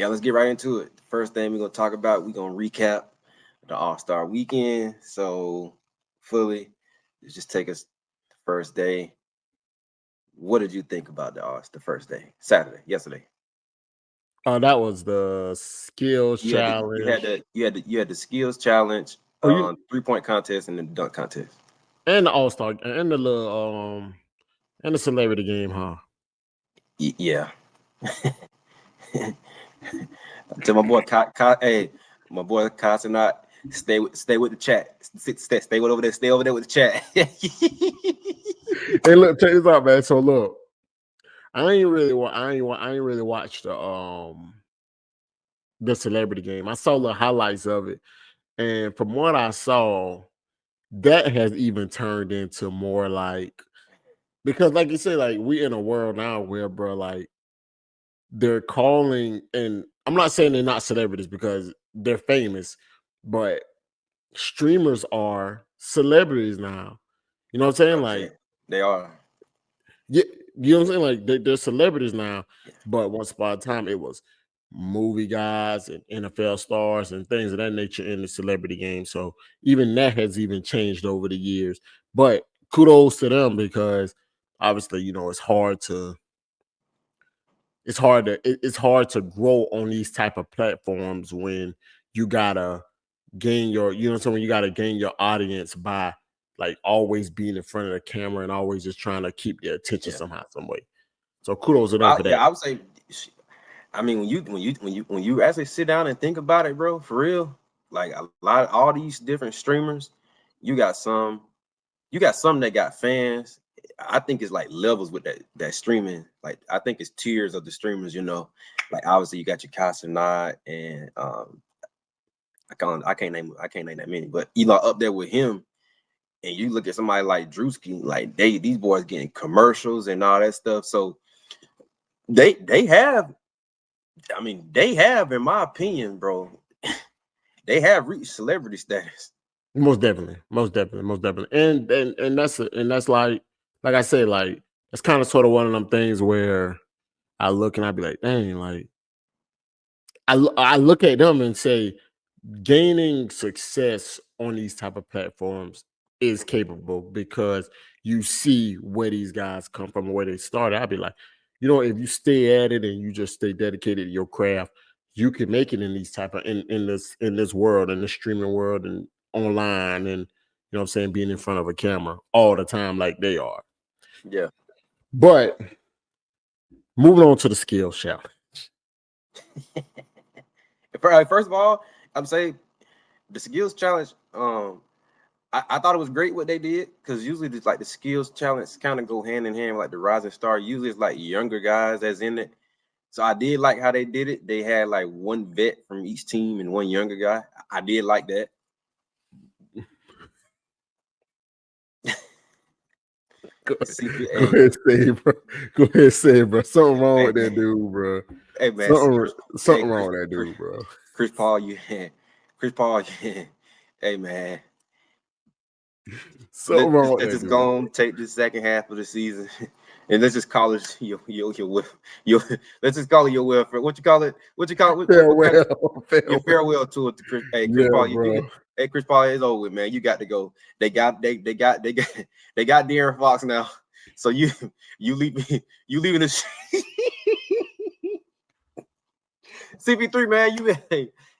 Yeah, let's get right into it. The first thing we're gonna talk about, we're gonna recap the All-Star weekend. So fully, let's just take us the first day. What did you think about the first day? Saturday, yesterday. Oh, that was the skills challenge. You had the skills challenge, Oh, you 3-point contest, and the dunk contest. and the All Star and the little and the celebrity game, huh? Yeah. To my boy, hey, my boy, not stay with the chat. Stay with over there. Stay over there with the chat. Hey, look, check this out, man. So look, I ain't really watched the celebrity game. I saw the highlights of it, and from what I saw, that has even turned into more like because, like you said, like we in a world now where, bro, like they're calling, and I'm not saying they're not celebrities because they're famous, but streamers are celebrities now. You know what I'm saying? Like, They are. yeah, you know what I'm saying? Like, they're celebrities now, but once upon a time, it was movie guys and NFL stars and things of that nature in the celebrity game. So even that has even changed over the years. But kudos to them because obviously, you know, it's hard to grow on these type of platforms when you gotta gain your, you know what I'm saying, when you gotta gain your audience by like always being in front of the camera and always just trying to keep their attention somehow, some way. So kudos to them for that. I would say. I mean, when you actually sit down and think about it, bro, for real, like a lot of all these different streamers, you got some, that got fans. I think it's like levels with that streaming. Like I think it's tiers of the streamers. Like obviously you got your Casanat and I can't name that many, but Eli up there with him. And you look at somebody like Drewski, like these boys getting commercials and all that stuff. So they have, I mean, they have, in my opinion, bro, they have reached celebrity status. Most definitely, most definitely, most definitely. And that's like I said, like it's kind of sort of one of them things where I look and I be like, dang, like I look at them and say gaining success on these type of platforms is capable because you see where these guys come from and where they started. I'd be like, you know, if you stay at it and you just stay dedicated to your craft, you can make it in these type of in this world, in the streaming world and online, and you know what I'm saying, being in front of a camera all the time like they are. Yeah. But moving on to the skill challenge. First of all, I'm saying the skills challenge. I thought it was great what they did because usually like the skills challenge kind of go hand in hand with like the rising star. Usually it's like younger guys that's in it. So I did like how they did it. They had like one vet from each team and one younger guy. I did like that. Go ahead, say, bro. Go ahead, say, bro. Something wrong with that dude, bro. Hey man, Something wrong with that dude, bro. Chris Paul, Chris Paul, hey man. Something wrong with let's that just dude. go on, take the second half of the season, and let's just call it your let's just call it your welfare. What you call it? Farewell. Your farewell tour to Chris. Hey, Chris Paul, hey Chris Paul, it's over with, man. You got to go. They got De'Aaron Fox now. So you leaving the CP3, man.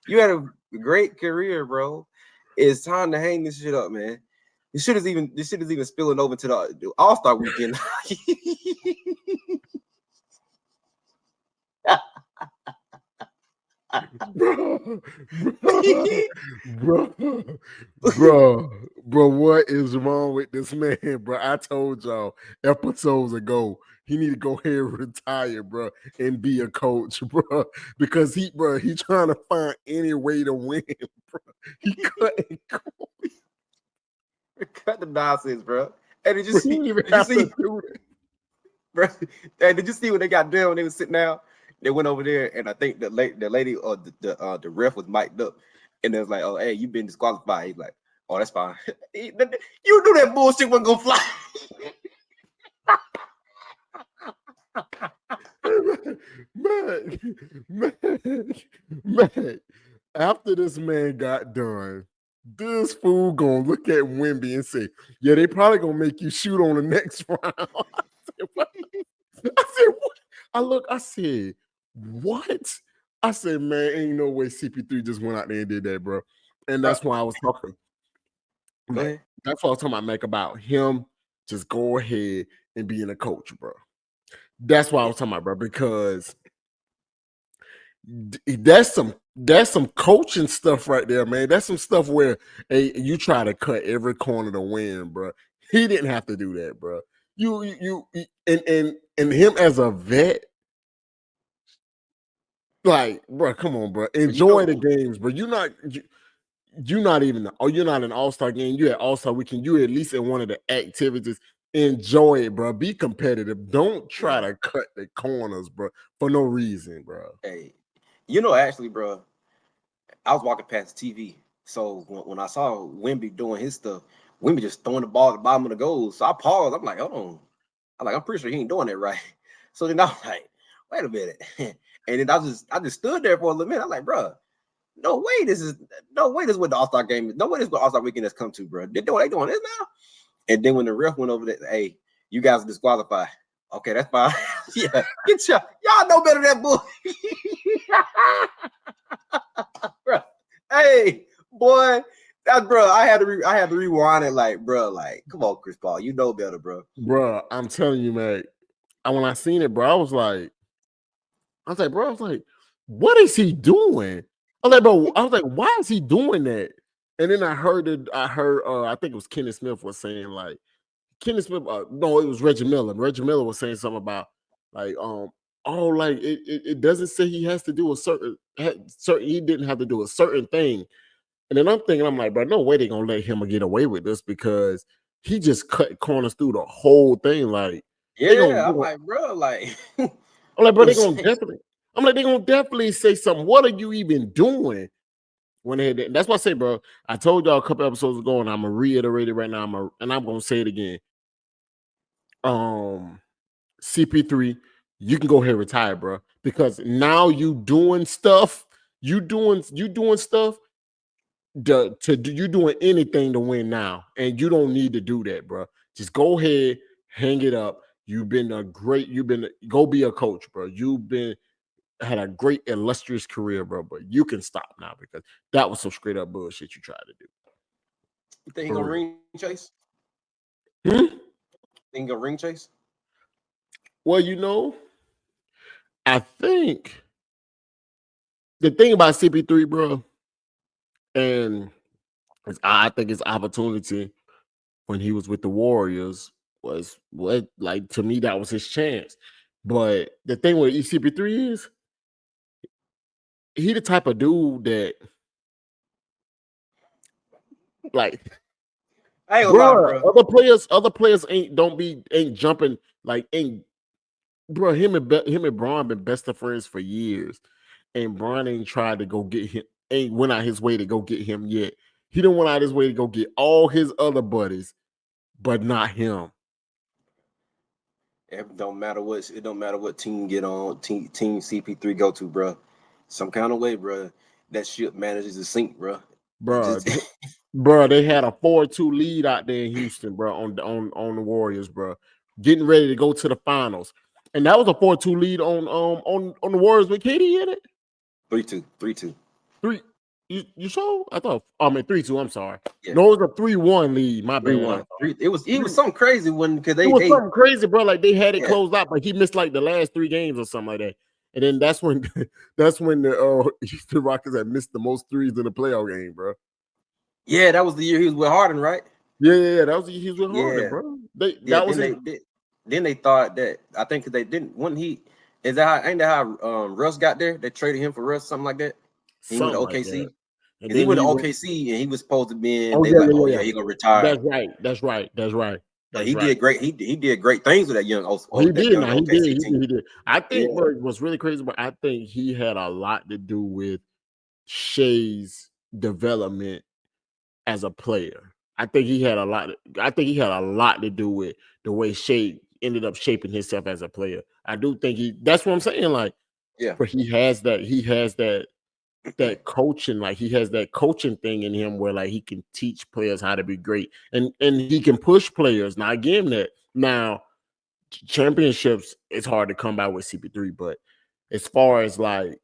You had a great career, bro. It's time to hang this shit up, man. This shit is even spilling over to the All-Star weekend. bro, what is wrong with this man, bro? I told y'all episodes ago he need to go ahead and retire, bro, and be a coach, bro, because he trying to find any way to win, bro. He couldn't cut the nonsense, bro. Hey, did you bro, see? Bro, hey, did you see what they got done when they was sitting down? They went over there, and I think the lady or the ref was mic'd up, and it was like, "Oh, hey, you've been disqualified." He's like, "Oh, that's fine." You knew that bullshit wasn't gonna fly. man, man. After this man got done, this fool gonna look at Wimby and say, "Yeah, they probably gonna make you shoot on the next round." I said, "What?" I said, "What?" I said, "What?" I said, "Man, ain't no way CP3 just went out there and did that, bro." And Bro, that's why I was talking. go Mac. ahead. That's what I was talking about, Mac, about him just go ahead and being a coach, bro. That's what I Yeah, was talking about, bro, because that's some coaching stuff right there, man. That's some stuff where you try to cut every corner to win, bro. He didn't have to do that, bro. And him as a vet, like, bro, come on, bro. but you Enjoy the know, games, bro. You're not even, oh, you're not an all-star game. You at all-star weekend. You at least in one of the activities. Enjoy it, bro. Be competitive. Don't try yeah. to cut the corners, bro, for no reason, bro. Hey, you know, actually, bro, I was walking past the TV. So when I saw Wimby doing his stuff, Wimby just throwing the ball at the bottom of the goal. So I paused. I'm like, hold on. I'm pretty sure he ain't doing that right. So then I was like, wait a minute. And then I just stood there for a little minute. I'm like, bro, no way this is what the All-Star game is. No way this is what All-Star weekend has come to, bro. They doing this now. And then when the ref went over there, hey, you guys are disqualified. Okay, that's fine. Yeah, get y'all know better than that bull. Bro. Hey, boy, that's bro. I had to rewind it, like, bro, like, come on, Chris Paul, you know better, bro. Bro, I'm telling you, man. And when I seen it, bro, bro, what is he doing? I was like, bro, why is he doing that? And then I heard I think it was Kenny Smith was saying, like, Kenny Smith, no, it was Reggie Miller. Reggie Miller was saying something about, like, oh, like it doesn't say he has to do a certain, he didn't have to do a certain thing. And then I'm like, bro, no way they're gonna let him get away with this, because he just cut corners through the whole thing. Like, they gonna, Yeah, I'm like, bro, like, I'm like, bro, yo, they're gonna definitely say something. What are you even doing? When they had that? That's what I say, bro. I told y'all a couple episodes ago, and I'm gonna reiterate it right now. And I'm gonna say it again. CP3, you can go ahead and retire, bro, because now you doing stuff. You doing stuff you doing anything to win now, and you don't need to do that, bro. Just go ahead, hang it up. Go be a coach, bro. Had a great illustrious career, bro, but you can stop now, because that was some straight up bullshit you tried to do. you think he For gonna real. ring chase? Hmm? Think he gonna ring chase? Well, I think the thing about CP3, bro, and I think his opportunity when he was with the Warriors was what, like, to me, that was his chance. But the thing with ECP3 is he the type of dude that, like, I ain't gonna lie, bro, bro. other players ain't jumping, like, ain't, bro. Him and Braun been best of friends for years, and Braun ain't tried to go get him, ain't went out his way to go get him yet. He didn't went out his way to go get all his other buddies, but not him. It don't matter what team get on, team CP3 go to, bro. Some kind of way, bro. That ship manages to sink, bro. It Bro, just bro, they had a 4-2 lead out there in Houston, bro, on the Warriors, bro, getting ready to go to the finals, and that was a 4-2 lead on the Warriors with KD in it. 3-2, 3-2. Three, you saw? I mean 3-2. I'm sorry. Yeah, No, it was a 3-1 lead. My bad. 3-1. It was Three. something crazy when because It was something crazy, bro. Like, they had it yeah. closed out, but he missed like the last 3 games or something like that. And then that's when the Houston Rockets had missed the most threes in the playoff game, bro. Yeah, that was the year he was with Harden, right? Yeah. That was he was with Harden, Yeah. bro. Yeah, That was his. then they thought that I think because they didn't when he is that how ain't that how Russ got there? They traded him for Russ, something like that. He went to Something like that. OKC. And Because he then went to he went. OKC and he was supposed to be in. Oh They yeah, like, oh yeah, yeah, yeah. he gonna retire. That's right. But That's he right. did great. He did great things with that Oh, he did. young Now he did. OKC team. He did. I Yeah, think, bro, what's really crazy, but I think he had a lot to do with Shea's development as a player. I think he had a lot to do with the way Shea ended up shaping himself as a player. I do think that's what I'm saying. Like, Yeah. but he has that coaching, like he has that coaching thing in him where like he can teach players how to be great, and he can push players. Now, again, that now championships, it's hard to come by with CP3, but as far as like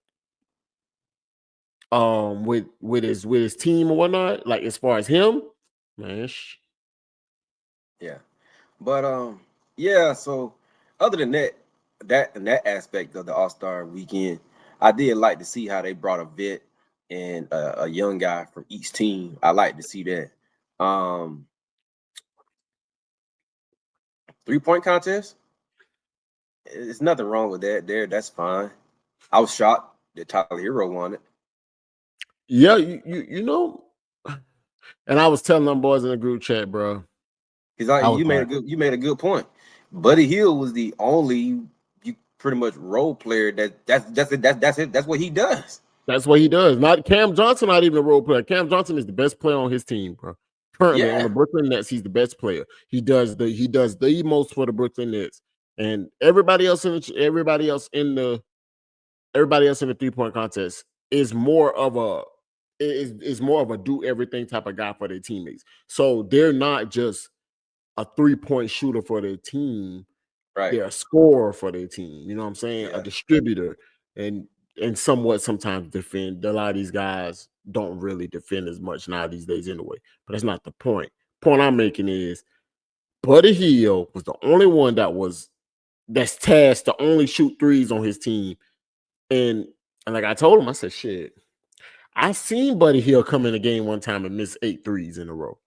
with his team or whatnot, like as far as him, man, Yeah. But yeah, so other than that aspect of the All-Star weekend, I did like to see how they brought a vet and a young guy from each team. I like to see that. 3-point contest. There's nothing wrong with that. That's fine. I was shocked that Tyler Hero won it. yeah, you know, and I was telling them boys in the group chat, bro. Because I was you like, made a good point. Buddy Hield was the only you pretty much role player that's it. That's what he does. that's what he does. Not Cam Johnson, not even a role player. Cam Johnson is the best player on his team, bro. Currently on the Yeah. Brooklyn Nets, he's the best player. He does the most for the Brooklyn Nets, and everybody else in the 3-point contest is more of a do everything type of guy for their teammates. So they're not just a 3-point shooter for their team. Right. They're a scorer for their team. You know what I'm saying? A Yeah. distributor and somewhat sometimes defend. A lot of these guys don't really defend as much now these days anyway. But that's not the point. Point I'm making is Buddy Hield was the only one that's tasked to only shoot threes on his team. And like I told him, I said, shit, I seen Buddy Hield come in a game one time and miss 8 threes in a row.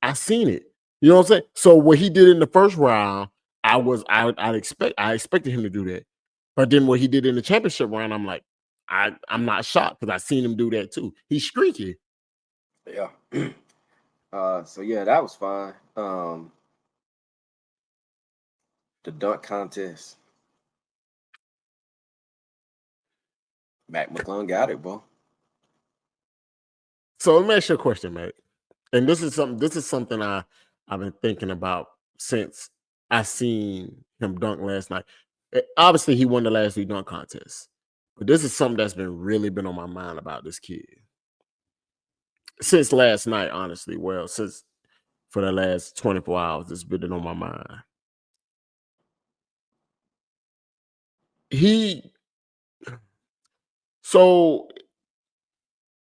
I seen it. You know what I'm saying? So what he did in the first round, I expected him to do that. But then what he did in the championship round, I'm like, I'm not shocked because I seen him do that too. He's streaky. Yeah. So yeah, that was fine. The dunk contest. Mac McClung got it, bro. So let me ask you a question, mate. And this is something I've been thinking about since I seen him dunk last night. Obviously, he won the last 3 dunk contests, but this is something that's really been on my mind about this kid since last night. Honestly, well, since for the last 24 hours, it's been on my mind. So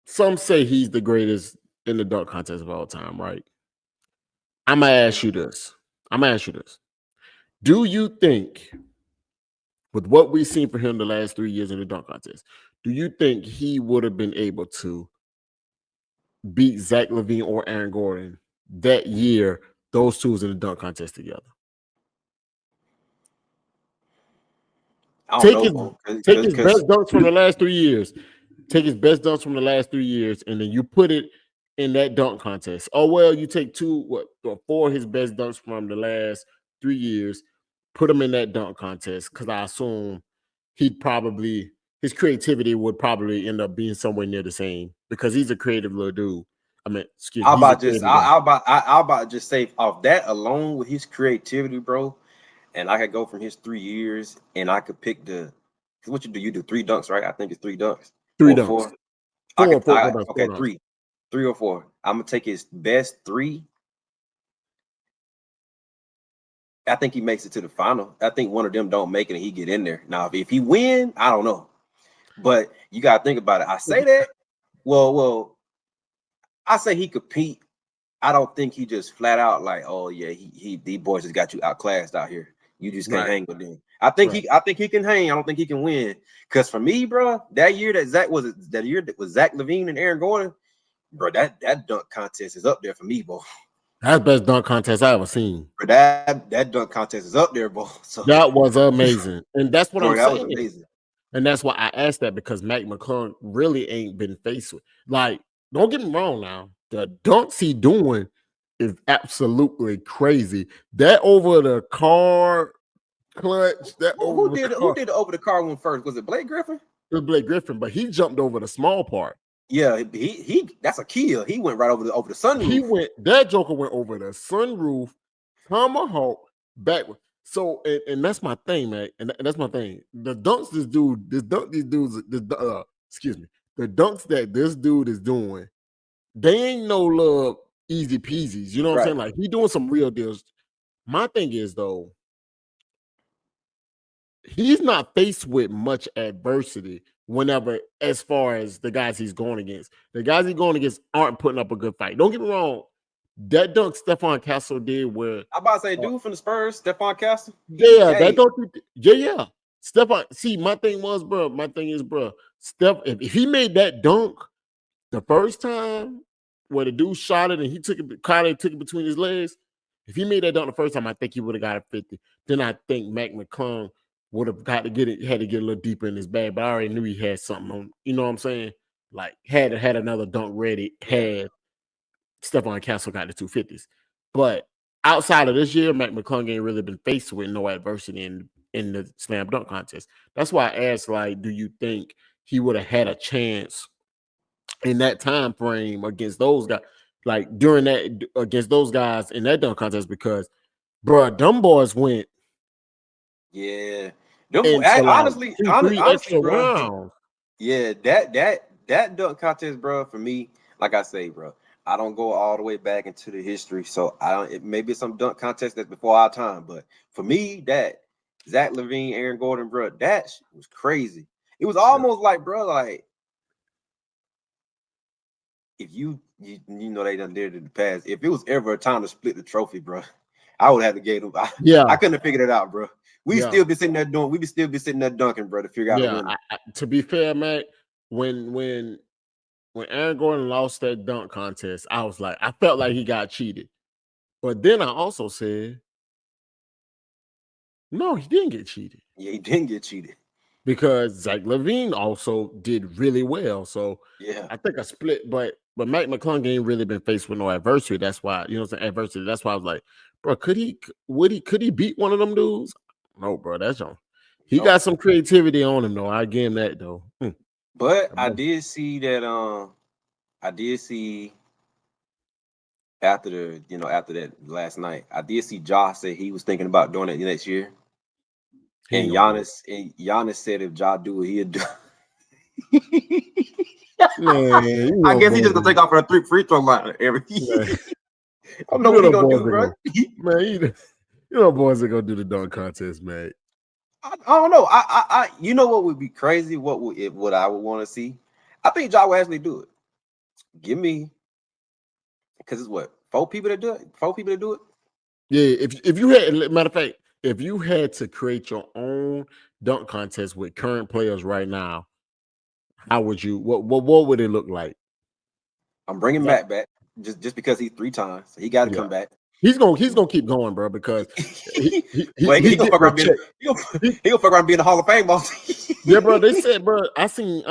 some say he's the greatest in the dunk contest of all time, right? I'm gonna ask you this. Do you think, with what we've seen for him the last 3 years in the dunk contest, do you think he would have been able to beat Zach LaVine or Aaron Gordon that year? Those two was in the dunk contest together. I don't know, bro. Take his best dunks from the last 3 years. Take his best dunks from the last 3 years, and then you put it in that dunk contest. Oh well, you take 4 of his best dunks from the last 3 years, put them in that dunk contest because I assume his creativity would probably end up being somewhere near the same because he's a creative little dude. I mean, excuse me. I'll about just say off that alone with his creativity, bro. And I could go from his 3 years, and I could pick what you do. You do 3 dunks, right? I think it's 3 dunks. 3 or dunks. 4. Four dunks. 3 or 4. I'm gonna take his best 3. I think he makes it to the final. I think one of them don't make it and he get in there. Now, if he win, I don't know. But you gotta think about it. I say that. Well, I say he compete. I don't think he just flat out like, oh yeah, these boys just got you outclassed out here. You just can't hang with them. I think he can hang. I don't think he can win. Because for me, bro, that year that Zach was Zach LaVine and Aaron Gordon, bro, that dunk contest is up there for me, bro. That's the best dunk contest I ever seen. Bro, that dunk contest is up there, bro. So that was amazing, and that's what I'm saying. That was amazing. And that's why I asked that because Mac McClung really ain't been faced with. Like, don't get me wrong now. The dunks he doing is absolutely crazy. That over the car clutch. Who did the over the car one first? Was it Blake Griffin? It was Blake Griffin, but he jumped over the small part. Yeah, he that's a kill. He went right over the sunroof. That joker went over the sunroof, tomahawk, backward. So and that's my thing, man. And that's my thing. The dunks these dudes, excuse me, the dunks that this dude is doing, they ain't no little easy peasies. You know what I'm Right. saying? Like he doing some real deals. My thing is though, he's not faced with much adversity whenever, as far as the guys he's going against. The guys he's going against aren't putting up a good fight. Don't get me wrong. That dunk Stephon Castle did where I about to say, dude from the Spurs, Stephon Castle. yeah, that dunk, yeah. Stephon, see, my thing is, bro, if he made that dunk the first time where the dude shot it and he took it between his legs, if he made that dunk the first time, I think he would have got a 50. Then I think Mac McClung would have had to get a little deeper in his bag, but I already knew he had something on, you know what I'm saying? Like had another dunk ready, had Stephon Castle got the 250s. But outside of this year, Mac McClung ain't really been faced with no adversity in the slam dunk contest. That's why I asked, like, do you think he would have had a chance in that time frame against those guys, like during that against those guys in that dunk contest? Because, bro, them boys went Yeah. into like Honestly, three extra bro. rounds. Yeah, that dunk contest, bro, for me, like I say, bro, I don't go all the way back into the history, so I don't. Maybe some dunk contest that's before our time, but for me, that Zach LaVine, Aaron Gordon, bro, that was crazy. It was almost like, bro, like if you know they done did it in the past. If it was ever a time to split the trophy, bro, I would have to get them. I couldn't have figured it out, bro. We still be sitting there dunking, bro, to figure out a winner. To be fair, Mac, when Aaron Gordon lost that dunk contest, I was like, I felt like he got cheated. But then I also said, no, he didn't get cheated. Yeah, he didn't get cheated. Because Zach LaVine also did really well. So yeah, I think I split, but Mac McClung ain't really been faced with no adversity. That's why, you know what I'm saying? Adversity. That's why I was like, bro, could he beat one of them dudes? No, bro, that's on. He got some creativity on him, though. I give him that, though. But I did see that after that last night, I did see Josh say he was thinking about doing it next year. And Giannis said if Ja do it, he'd do. Man, I guess he's just gonna take off for a 3 free throw line every. I don't know what he's gonna do, bro. Man, you know, boys are gonna do the dunk contest, man. I don't know. You know what would be crazy? What I would want to see? I think Ja will actually do it. Give me, because it's what 4 people to do it. 4 people to do it. Yeah, if you had, matter of fact, if you had to create your own dunk contest with current players right now, how would you? What would it look like? I'm bringing Matt back just because he's 3 times. So he got to come back. He's gonna keep going, bro, because he gonna fuck around being the Hall of Fame. Yeah, bro. They said, bro, I seen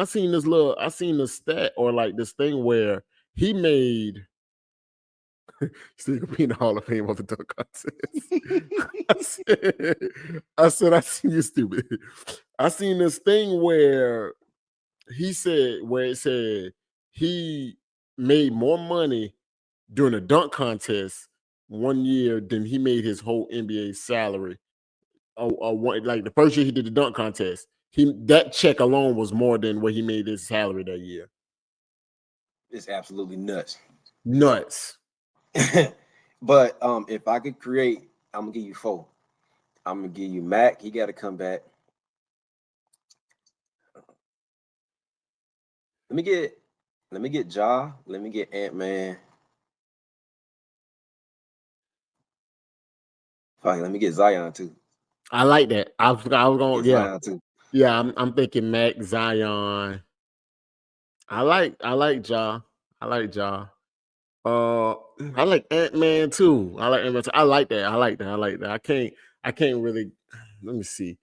this stat or like this thing where he made. Still gonna be in the Hall of Fame of the dunk contest. I said, I seen you stupid. I seen this thing where it said he made more money during a dunk contest one year than he made his whole NBA salary. Like the first year he did the dunk contest, that check alone was more than what he made his salary that year. It's absolutely nuts. Nuts. But if I could create, I'm gonna give you 4. I'm gonna give you Mac. He got to come back. Let me get Ja. Let me get Ant-Man. Fuck, let me get Zion too. I like that. I was going, Zion too. Yeah, I'm thinking Mac, Zion. I like Ja. I like Ja. I like Ant-Man too. I like Ant-Man too. I like that. I can't really. Let me see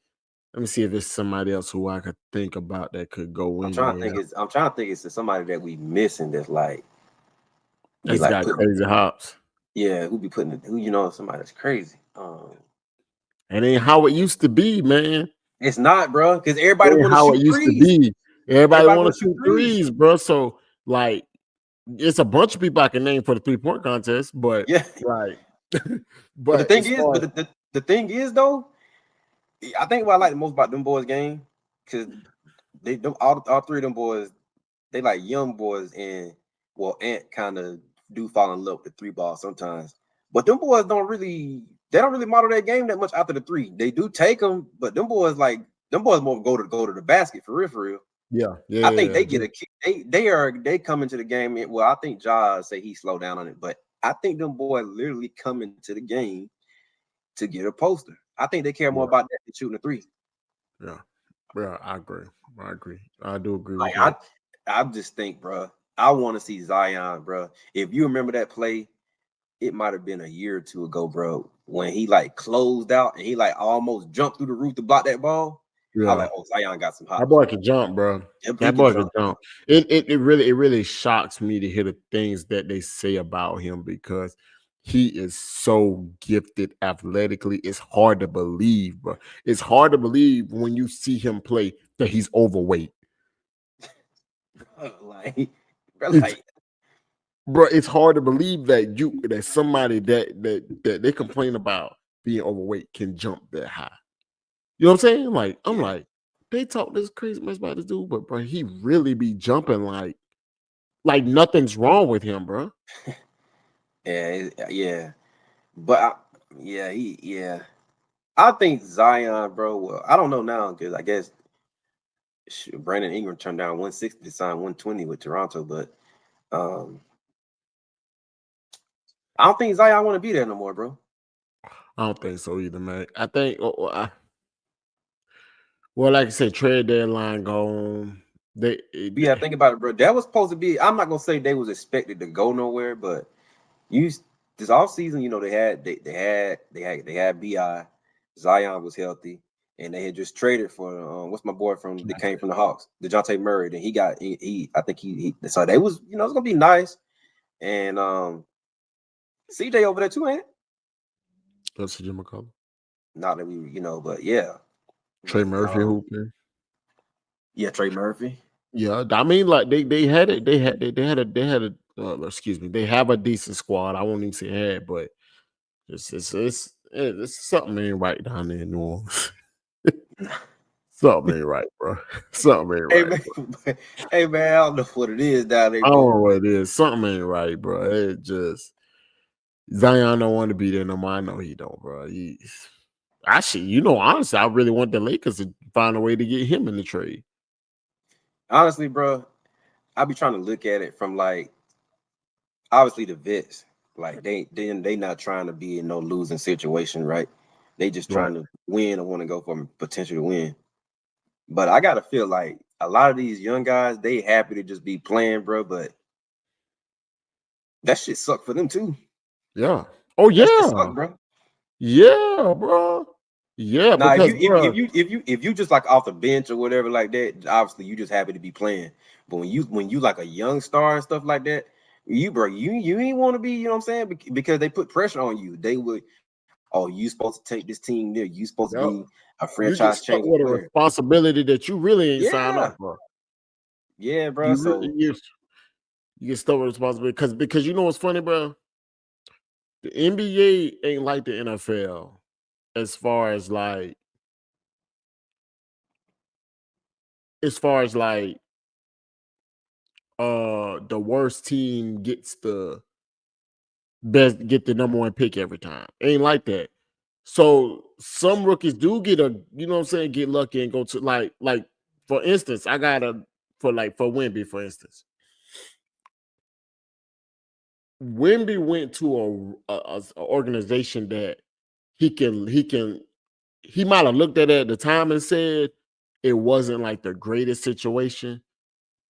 if it's somebody else who I could think about that could go in. I'm trying to think it's somebody that we missing that's like. That's got crazy hops. Yeah, who somebody that's crazy. It ain't how it used to be, man. It's not, bro, because everybody want to shoot used threes. To be. Everybody want to shoot threes, bro. So like, it's a bunch of people I can name for the 3-point contest, but yeah, right. but the thing is, the thing is though, I think what I like the most about them boys game, because all three of them boys, they like young boys, and well, Ant kind of do fall in love with the three ball sometimes. But them boys they don't really model their game that much after the three. They do take them, but them boys more go to the basket for real, for real. Yeah, I think yeah, they get a kick. They come into the game. Well, I think Jaws say he slowed down on it, but I think them boys literally come into the game to get a poster. I think they care more yeah, about that than shooting a three. yeah, yeah. I agree. I agree. I do agree Like with that. I just think, bro, I want to see Zion, bro. If you remember that play, it might have been a year or two ago, bro, when he like closed out and he like almost jumped through the roof to block that ball. I was Yeah, like, oh, Zion got some that hops. boy can jump, bro. Yep, he That can boy can jump. jump. It really shocks me to hear the things that they say about him because he is so gifted athletically. It's hard to believe, bro. It's hard to believe when you see him play that he's overweight. Like, bro, It's like, bro, it's hard to believe that somebody that they complain about being overweight can jump that high. You know what I'm saying? Like, I'm yeah, like, they talk this crazy much about this dude, but bro, he really be jumping like nothing's wrong with him, bro. yeah. But yeah. I think Zion, bro. Well, I don't know now because I guess Brandon Ingram turned down 160 to sign 120 with Toronto, but um, I don't think Zion want to be there no more, bro. I don't think so either, man. I think, well, like I said, trade deadline gone. They, But yeah, think about it, bro. That was supposed to be. I'm not gonna say they was expected to go nowhere, but you this off season, they had Bi. Zion was healthy, and they had just traded for what's my boy from that came from the Hawks, DeJounte Murray. Then he I think he so they was it's gonna be nice, and CJ over there too, ain't it? that's Jim McCullough. Not that we but yeah, Trey but Murphy hooping. yeah, Trey Murphy. Yeah, I mean, like they had it. They had a. Excuse me. They have a decent squad. I won't even say had, but it's something ain't right down there in New Orleans. Something ain't right, bro. Something ain't Hey right, man, bro. hey man, I don't know what it is down there, I don't bro. know what it is. Something ain't right, bro. It just Zion don't want to be there no more. I know he don't, bro. He's actually, honestly, I really want the Lakers to find a way to get him in the trade. Honestly, bro, I be trying to look at it from like obviously the vets, like they not trying to be in no losing situation, right? They just Right. trying to win or want to go for potential to win. But I gotta feel like a lot of these young guys, they happy to just be playing, bro. But that shit suck for them too. Yeah. Oh That shit suck, yeah. bro. Yeah, bro. Yeah, Nah, because bro, if you just like off the bench or whatever like that, obviously you just happy to be playing. But when you like a young star and stuff like that, you ain't want to be, you know what I'm saying? Because they put pressure on you. They would, oh, you supposed to take this team there. You supposed to yep, be a you get franchise stuck changing with a player. responsibility that you really ain't signed up Yeah, for. yeah, bro. You really So you get stuck with responsibility because you know what's funny, bro? The NBA ain't like the NFL as far as like the worst team gets the number one pick every time. Ain't like that. So some rookies do get get lucky and go to like for instance, I got for Wemby, for instance. Wemby went to a organization that he might have looked at it at the time and said it wasn't like the greatest situation,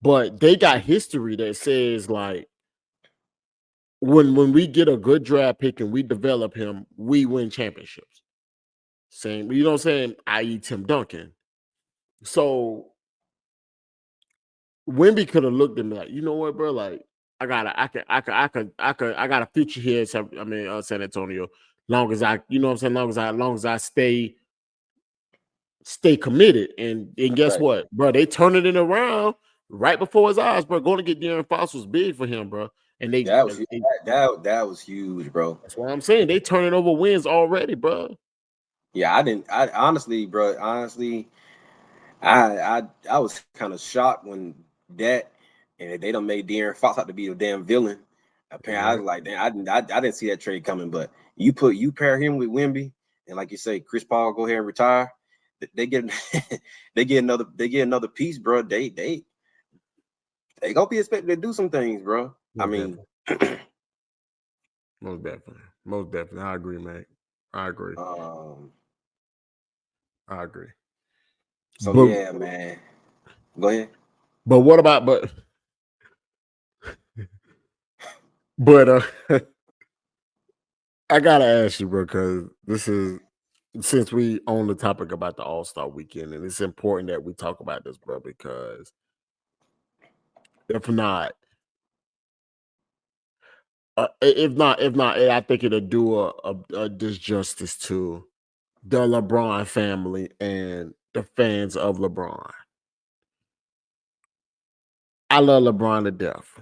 but they got history that says like when we get a good draft pick and we develop him, we win championships. Same, you know what I'm saying? I.e. Tim Duncan. So Wemby could have looked at me like, you know what, bro? Like, I got a future here. San Antonio. Long as I, you know what I'm saying? Long as I stay committed. And guess right. what, bro? They turn it around right before his eyes, bro. Going to get De'Aaron Fox was big for him, bro. And That was that was huge, bro. that's what I'm saying. They turning over wins already, bro. Yeah, I didn't. I honestly, bro. Honestly, I was kind of shocked when that and they don't made De'Aaron Fox out to be a damn villain. Apparently, I Yeah. was like, damn, I didn't see that trade coming. But you pair him with Wemby, and like you say, Chris Paul go ahead and retire. They get they get another piece, bro. They gonna be expected to do some things, bro. I Most mean, definitely. Most definitely. Most definitely. I agree, mate. I agree. um, I agree. so But yeah, man. Go ahead. what about but I gotta ask you, bro, because this is since we on the topic about the All-Star weekend, and it's important that we talk about this, bro, because if not, if not, I think it'll do a disjustice to the LeBron family and the fans of LeBron. I love LeBron to death.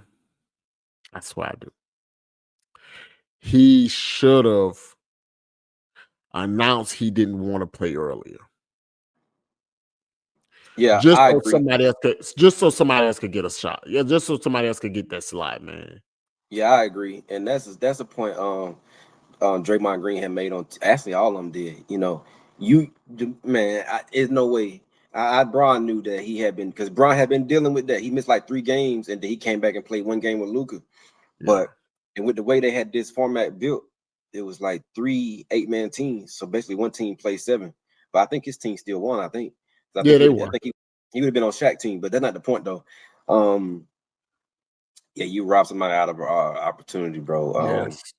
That's why I do. He should have announced he didn't want to play earlier. Yeah, Just I so agree. somebody else could get a shot. Yeah, just so somebody else could get that slide, man. Yeah, I agree, and that's a point. Draymond Green had made on actually all of them did. Man, there's no way. Braun knew that he had been because Braun had been dealing with that. He missed like 3 games, and then he came back and played one game with Luca. Yeah. But and with the way they had this format built, it was like 3 8-man teams. So basically, one team plays 7. But I think his team still won. I think. 'Cause Yeah, they I were. think he would have been on Shaq team, but that's not the point though. Um, yeah, you robbed somebody out of opportunity, bro. Yes.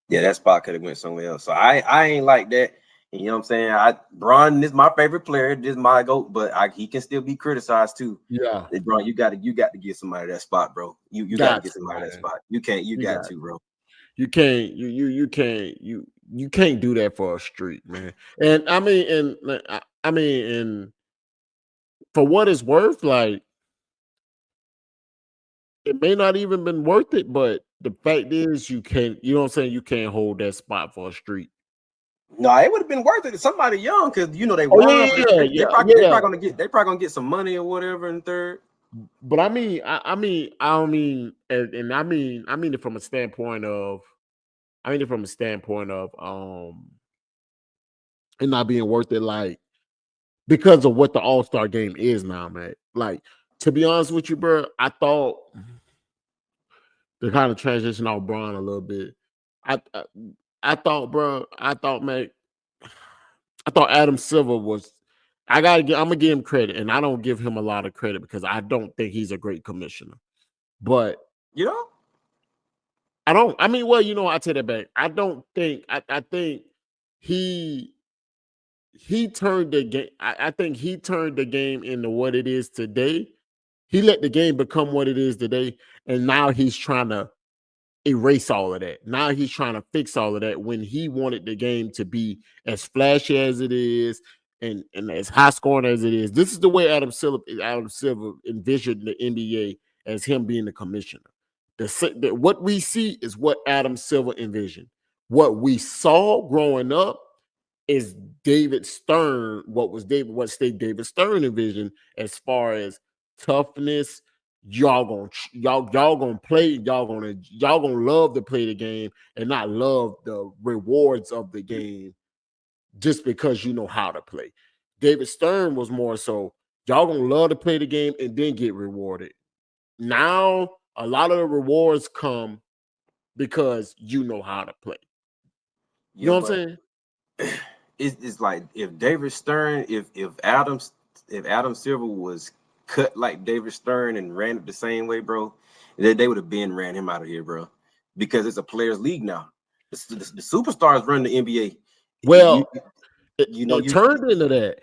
Yeah, that spot could have went somewhere else. So I ain't like that. You know what I'm saying? Bron is my favorite player. This is my goat, but he can still be criticized too. Yeah. Hey, Bron, you got to get somebody that spot, bro. You got to Got get to, somebody that man. spot. You You got got to, bro. you can't you can't do that for a streak, man. And I mean, and for what it's worth, like it may not even been worth it, but the fact is you can't, you know what I'm saying, you can't hold that spot for a streak. No, it would have been worth it to somebody young because they Oh won. So yeah, they yeah, probably yeah. gonna get some money or whatever in third. But I don't mean, and I mean it from a standpoint of, it not being worth it, like because of what the All-Star game is now, man. Like, to be honest with you, bro, I thought to kind of transition off Braun a little bit. I I, I thought, bro, man, I thought Adam Silver was. I'm gonna give him credit, and I don't give him a lot of credit because I don't think he's a great commissioner. But You know? I don't. I mean, well, I take that back. I don't think. I think he he turned the game. I think he turned the game into what it is today. He let the game become what it is today, and now he's trying to erase all of that. Now he's trying to fix all of that when he wanted the game to be as flashy as it is and as high scoring as it is. This is the way Adam Silver envisioned the NBA as him being the commissioner. What we see is what Adam Silver envisioned. What we saw growing up is David Stern, what State David Stern envisioned as far as toughness. Y'all gonna play, y'all gonna love to play the game and not love the rewards of the game just because you know how to play. David Stern was more so y'all gonna love to play the game and then get rewarded. Now a lot of the rewards come because you know how to play. You Yeah, know what but I'm saying? it's like if David Stern, if Adam Silver was cut like David Stern and ran it the same way, bro, they would have been ran him out of here, bro. Because it's a players' league now. The superstars run the NBA. You Well, it, you know it you turned into that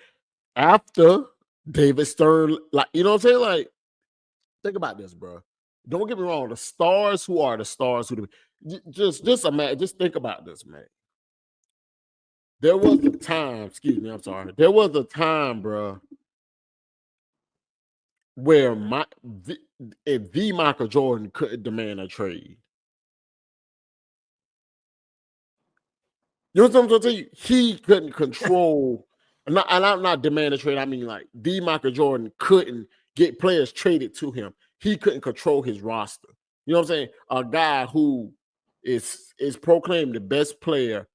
after David Stern, like, you know what I'm saying? Like, think about this, bro. Don't get me wrong. The stars who are the stars who just imagine, just think about this, man. There was a time, excuse me, I'm sorry. There was a time, bro, where if the Michael Jordan couldn't demand a trade. You know what I'm trying to tell you? He couldn't control, and I'm not demanding trade. I mean, like Michael Jordan couldn't get players traded to him. He couldn't control his roster. You know what I'm saying? A guy who is proclaimed the best player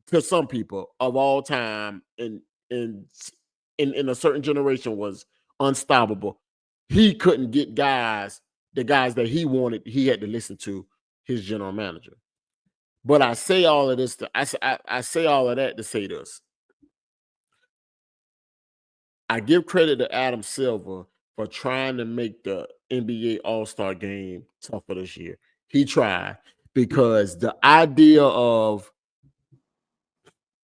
to some people of all time in in a certain generation was unstoppable. He couldn't get the guys that he wanted. He had to listen to his general manager. But I say all of this I say all of that to say this. I give credit to Adam Silver for trying to make the NBA All-Star game tougher this year. He tried because the idea of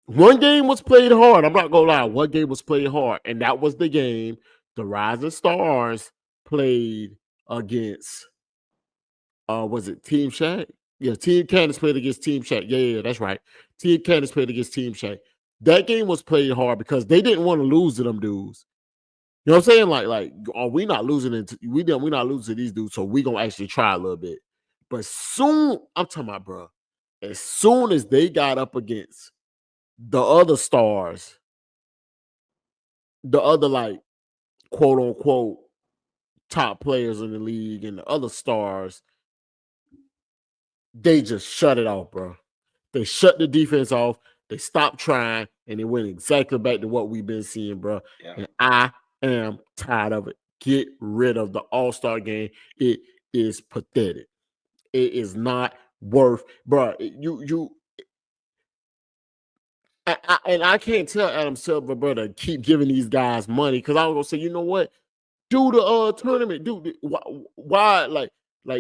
one game was played hard. I'm not gonna lie, one game was played hard, and that was the game the Rising Stars played against was it Team Shaq? Yeah, Team Candace played against Team Shaq. Yeah, that's right. Team Candace played against Team Shaq. That game was played hard because they didn't want to lose to them dudes. You know what I'm saying? Like, are we not losing we not losing to these dudes, so we gonna actually try a little bit. But soon, I'm talking about, bro, as soon as they got up against the other stars, the other like quote unquote top players in the league and the other stars, they just shut it off, bro. They shut the defense off. They stopped trying, and it went exactly back to what we've been seeing, bro. Yeah. And I am tired of it. Get rid of the All-Star game. It is pathetic. It is not worth, bro. And I can't tell Adam Silver, bro, to keep giving these guys money because I was gonna say, you know what? Do the tournament. Why like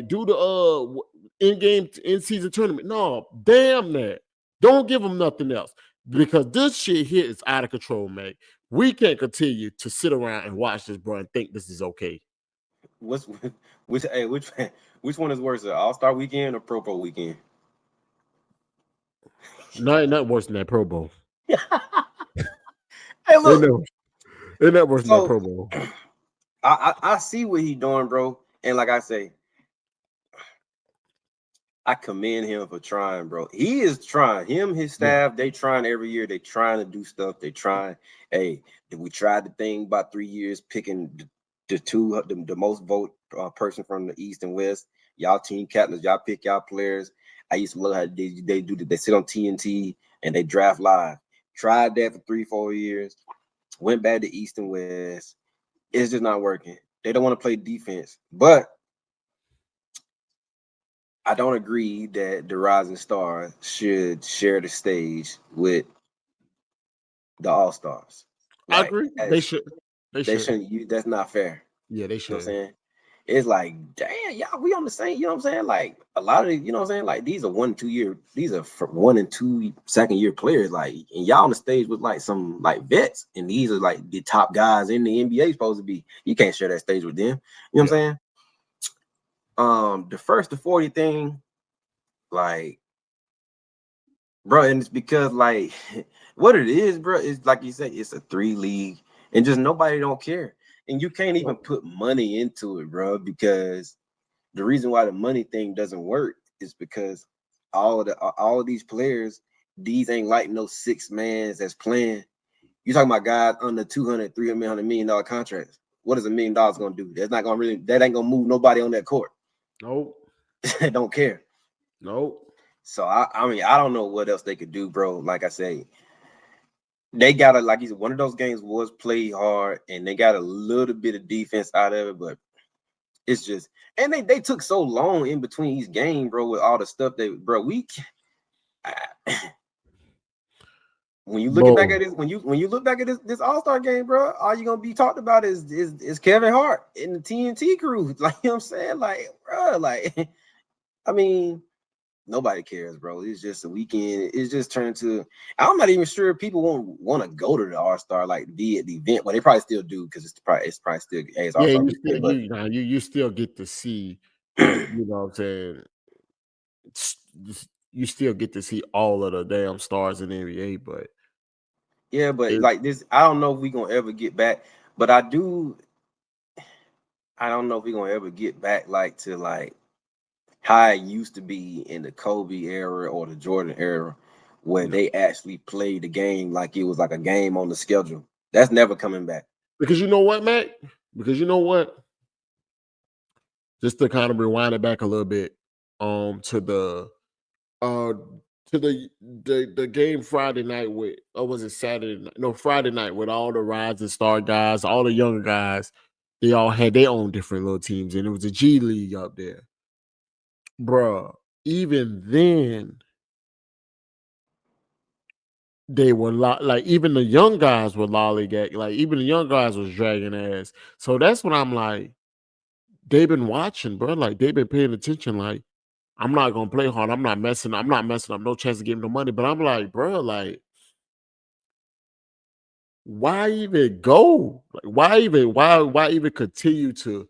do the in season tournament? No, damn that. Don't give them nothing else because this shit here is out of control, man. We can't continue to sit around and watch this, bro, and think this is okay. What's which which one is worse, All-Star weekend or Pro Bowl weekend? No, ain't nothing worse than that Pro Bowl. Hey, look. Ain't that worse than that So Pro Bowl. I see what he's doing, bro. And like I say, I commend him for trying, bro. He is trying. Him, his staff, they trying every year. They trying to do stuff. They trying. Hey, we tried the thing about 3 years, picking the most vote person from the East and West. Y'all team captains, y'all pick y'all players. I used to love how they do that. They sit on TNT and they draft live. Tried that for 3-4 years. Went back to East and West. It's just not working. They don't want to play defense, but I don't agree that the Rising Stars should share the stage with the All Stars. I agree. They should. They shouldn't. That's not fair. Yeah, they You know what I'm should. saying? It's like, damn, y'all, we on the same. You know what I'm saying? Like a lot of, you know what I'm saying? Like these are 1 and 2 year. These are 1 and 2 second year players. Like, and y'all on the stage with like some like vets, and these are like the top guys in the NBA supposed to be. You can't share that stage with them. You know what I'm saying? The first to 40 thing, like, bro, and it's because like what it is, bro, is like you said, it's a 3 league, and just nobody don't care, and you can't even put money into it, bro, because the reason why the money thing doesn't work is because all of these players, these ain't like no 6 mans that's playing. You talking about guys under 200, 300 million dollar contracts. What is $1 million gonna do? That ain't gonna move nobody on that court. Nope. They don't care. Nope. So I mean, I don't know what else they could do, bro. Like I say, they got to, like you said, one of those games was played hard, and they got a little bit of defense out of it, but it's just, and they took so long in between each game, bro, with all the stuff bro, when you look back at this, when you look back at this All-Star game, bro, all you're gonna be talked about is Kevin Hart and the TNT crew. Like, you know what I'm saying? Like, bro, like, I mean, nobody cares, bro. It's just a weekend. It's just turned to. I'm not even sure people won't want to go to the All-Star, like be at the event. Well, they probably still do because it's probably still it's All-Star weekend. But you still get to see, you know what I'm saying. You still get to see all of the damn stars in the NBA, but yeah, but like this, I don't know if we're gonna ever get back. But I don't know if we're gonna ever get back like to like how it used to be in the Kobe era or the Jordan era, where they actually played the game like it was like a game on the schedule. That's never coming back. Because you know what, Matt? Because you know what? Just to kind of rewind it back a little bit, to the uh the game Friday night with, or was it Saturday night? No, Friday night with all the rising star guys, all the younger guys. They all had their own different little teams, and it was a G League up there, bruh. Even then, they were like even the young guys were lollygag, like even the young guys was dragging ass. So that's when I'm like, they've been watching, bro. Like they've been paying attention. Like I'm not gonna play hard. I'm not messing up. No chance to give him the money. But I'm like, bro, like why even go? Like why even continue to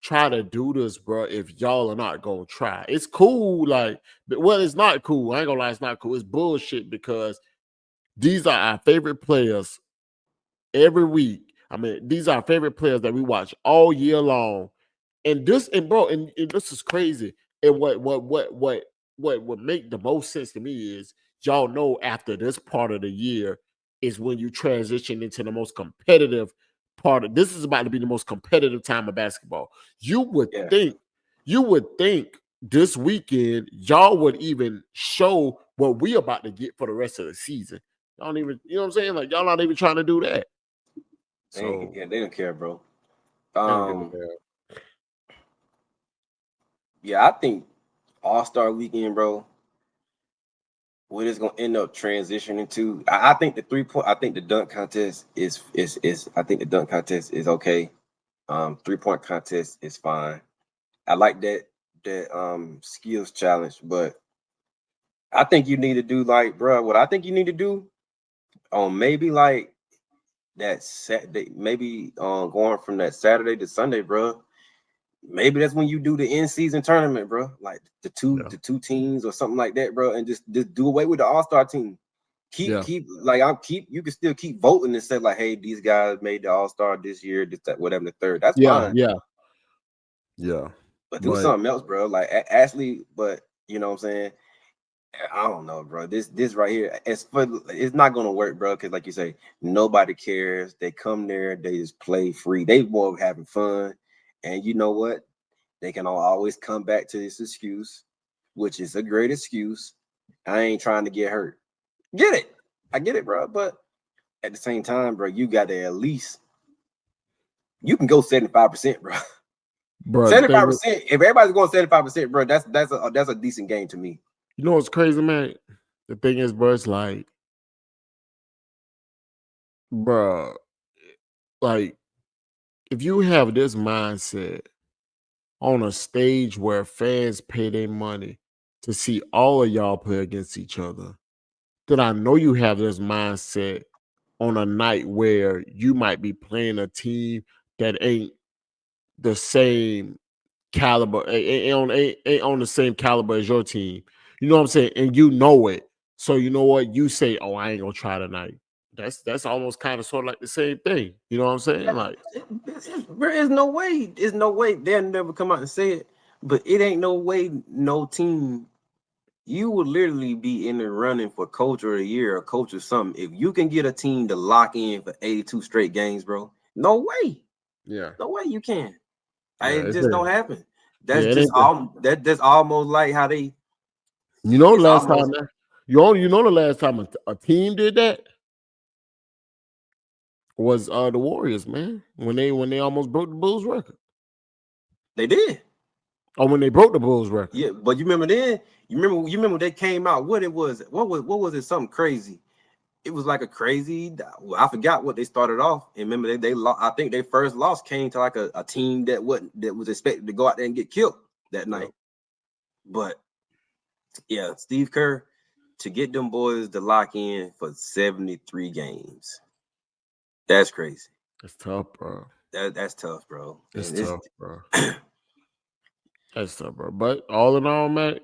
try to do this, bro? If y'all are not gonna try, it's cool. Like, well, it's not cool. I ain't gonna lie, it's not cool. It's bullshit because these are our favorite players every week. I mean, these are our favorite players that we watch all year long. And this, and bro, and this is crazy. And what would make the most sense to me is y'all know after this part of the year is when you transition into the most competitive part of this is about to be the most competitive time of basketball. Yeah. You would think this weekend y'all would even show what we about to get for the rest of the season. Y'all don't even, you know what I'm saying? Like y'all not even trying to do that. So They don't care, bro. I don't give a damn. Yeah, I think All-Star Weekend, bro, what it's gonna end up transitioning to. I think the 3-point, I think the dunk contest is I think the dunk contest is okay. 3-point contest is fine. I like that skills challenge, but I think you need to do like, bro, what I think you need to do on maybe like that Saturday, maybe going from that Saturday to Sunday, bro. Maybe that's when you do the in-season tournament, bro. Like the two teams or something like that, bro, and just do away with the All-Star team. Keep like you can still keep voting and say like, hey, these guys made the All-Star this year, this that whatever the third. That's fine. Yeah. But do something else, bro. Like Ashley, but you know what I'm saying? I don't know, bro. This right here, it's not gonna work, bro. Because like you say, nobody cares. They come there, they just play free. They more having fun, and you know what? They can always come back to this excuse, which is a great excuse. I ain't trying to get hurt. Get it? I get it, bro. But at the same time, bro, you got to at least you can go 75%, bro. Bro, 75%. If everybody's going 75%, bro, that's a decent game to me. You know what's crazy, man? The thing is, bro, it's like, bro, like if you have this mindset on a stage where fans pay their money to see all of y'all play against each other, then I know you have this mindset on a night where you might be playing a team that ain't the same caliber, ain't on the same caliber as your team. You know what I'm saying? And you know it. So you know what? You say, oh, I ain't gonna try tonight. That's almost kind of sort of like the same thing. You know what I'm saying? Like There is no way. There's no way they'll never come out and say it. But it ain't no way no team. You would literally be in the running for coach of the year or coach or something. If you can get a team to lock in for 82 straight games, bro, no way. Yeah. No way you can. Yeah, It just don't happen. That's it just ain't all that's almost like how they you know it's last almost time you know the last time a team did that was the Warriors, man. When they almost broke the Bulls record. they did. Or when they broke the Bulls record. Yeah, but you remember then? You remember they came out what it was. What was it? Something crazy. It was like a crazy. I forgot what they started off. And remember I think their first loss came to like a team that was expected to go out there and get killed that night. But yeah, Steve Kerr to get them boys to lock in for 73 games. That's crazy. That's tough, bro. That's tough, bro. It's tough, bro. That's tough, bro. But all in all, man,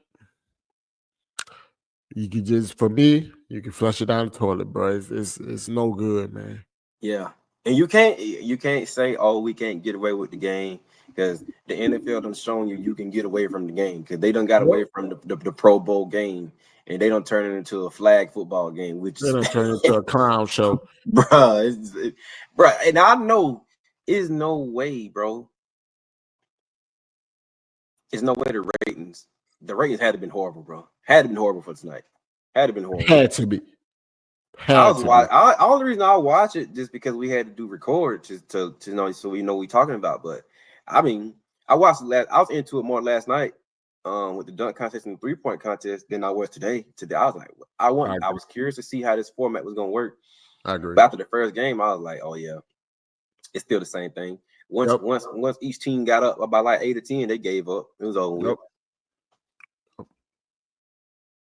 you can just for me, you can flush it down the toilet, bro. It's no good, man. Yeah. And you can't say, oh, we can't get away with the game. because the NFL done shown you can get away from the game because they done got away from the Pro Bowl game and they don't turn it into a flag football game, which They is done turned into a clown show. bruh, and I know it's no way, bro. It's no way the ratings had to been horrible, bro. Had to been horrible for tonight. Had to been horrible. Had to be. I was watching. All the reason I watch it just because we had to do record to know so we know what we talking about. But I mean, I watched I was into it more last night, with the dunk contest and the 3-point contest than I was today. Today I was like, I was curious to see how this format was gonna work. I agree. But after the first game, I was like, oh yeah, it's still the same thing. Once each team got up by like 8 or 10, they gave up. It was over with.